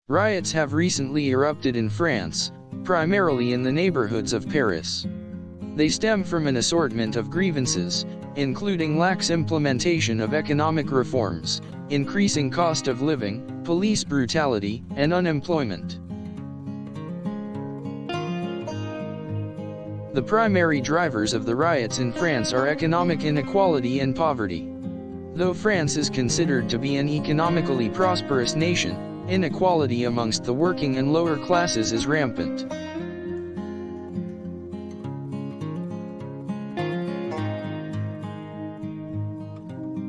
Riots have recently erupted in France, primarily in the neighborhoods of Paris. They stem from an assortment of grievances, including lax implementation of economic reforms, increasing cost of living, police brutality, and unemployment. The primary drivers of the riots in France are economic inequality and poverty. Though France is considered to be an economically prosperous nation, inequality amongst the working and lower classes is rampant.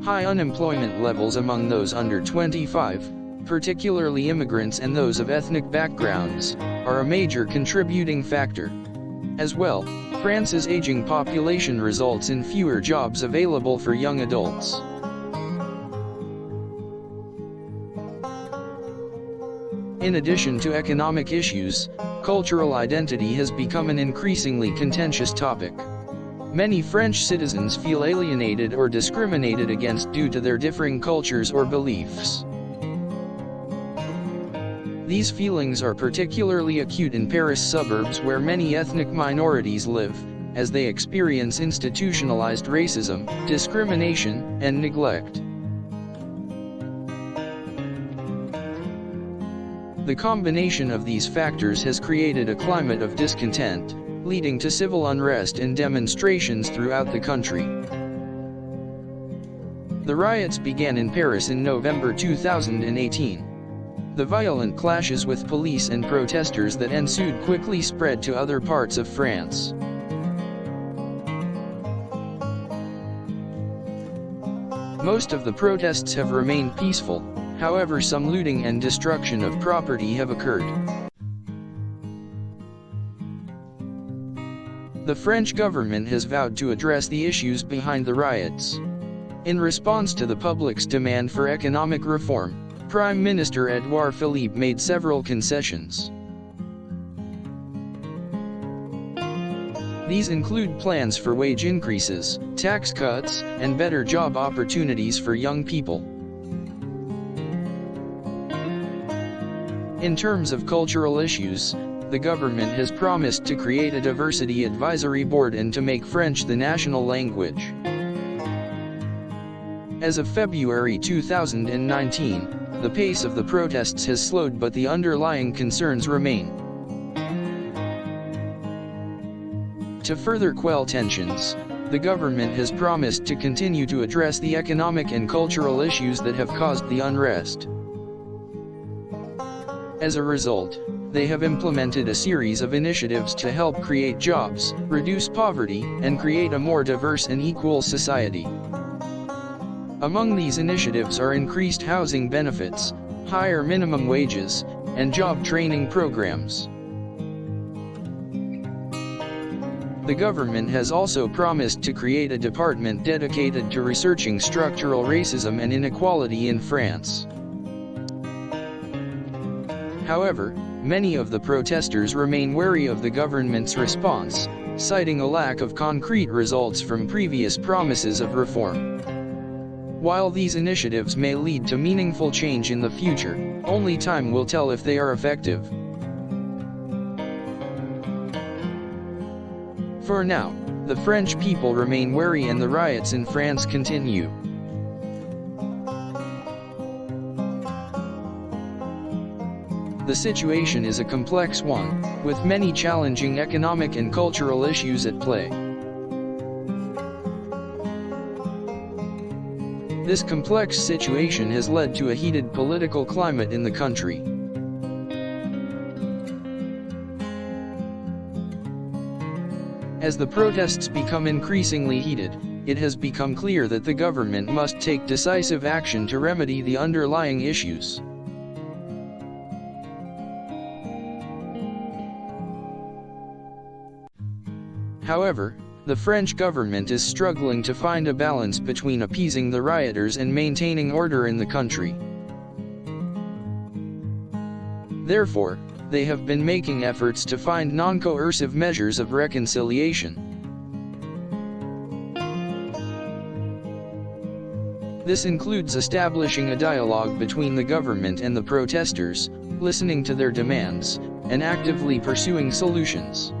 High unemployment levels among those under 25, particularly immigrants and those of ethnic backgrounds, are a major contributing factor. As well, France's aging population results in fewer jobs available for young adults. In addition to economic issues, cultural identity has become an increasingly contentious topic. Many French citizens feel alienated or discriminated against due to their differing cultures or beliefs. These feelings are particularly acute in Paris suburbs where many ethnic minorities live, as they experience institutionalized racism, discrimination, and neglect. The combination of these factors has created a climate of discontent, leading to civil unrest and demonstrations throughout the country. The riots began in Paris in November 2018. The violent clashes with police and protesters that ensued quickly spread to other parts of France. Most of the protests have remained peaceful, however some looting and destruction of property have occurred. The French government has vowed to address the issues behind the riots. In response to the public's demand for economic reform, Prime Minister Edouard Philippe made several concessions. These include plans for wage increases, tax cuts, and better job opportunities for young people. In terms of cultural issues, the government has promised to create a diversity advisory board and to make French the national language. As of February 2019, the pace of the protests has slowed, but the underlying concerns remain. To further quell tensions, the government has promised to continue to address the economic and cultural issues that have caused the unrest. As a result, they have implemented a series of initiatives to help create jobs, reduce poverty, and create a more diverse and equal society. Among these initiatives are increased housing benefits, higher minimum wages, and job training programs. The government has also promised to create a department dedicated to researching structural racism and inequality in France. However, many of the protesters remain wary of the government's response, citing a lack of concrete results from previous promises of reform. While these initiatives may lead to meaningful change in the future, only time will tell if they are effective. For now, the French people remain wary and the riots in France continue. The situation is a complex one, with many challenging economic and cultural issues at play. This complex situation has led to a heated political climate in the country. As the protests become increasingly heated, it has become clear that the government must take decisive action to remedy the underlying issues. However, the French government is struggling to find a balance between appeasing the rioters and maintaining order in the country. Therefore, they have been making efforts to find non-coercive measures of reconciliation. This includes establishing a dialogue between the government and the protesters, listening to their demands, and actively pursuing solutions.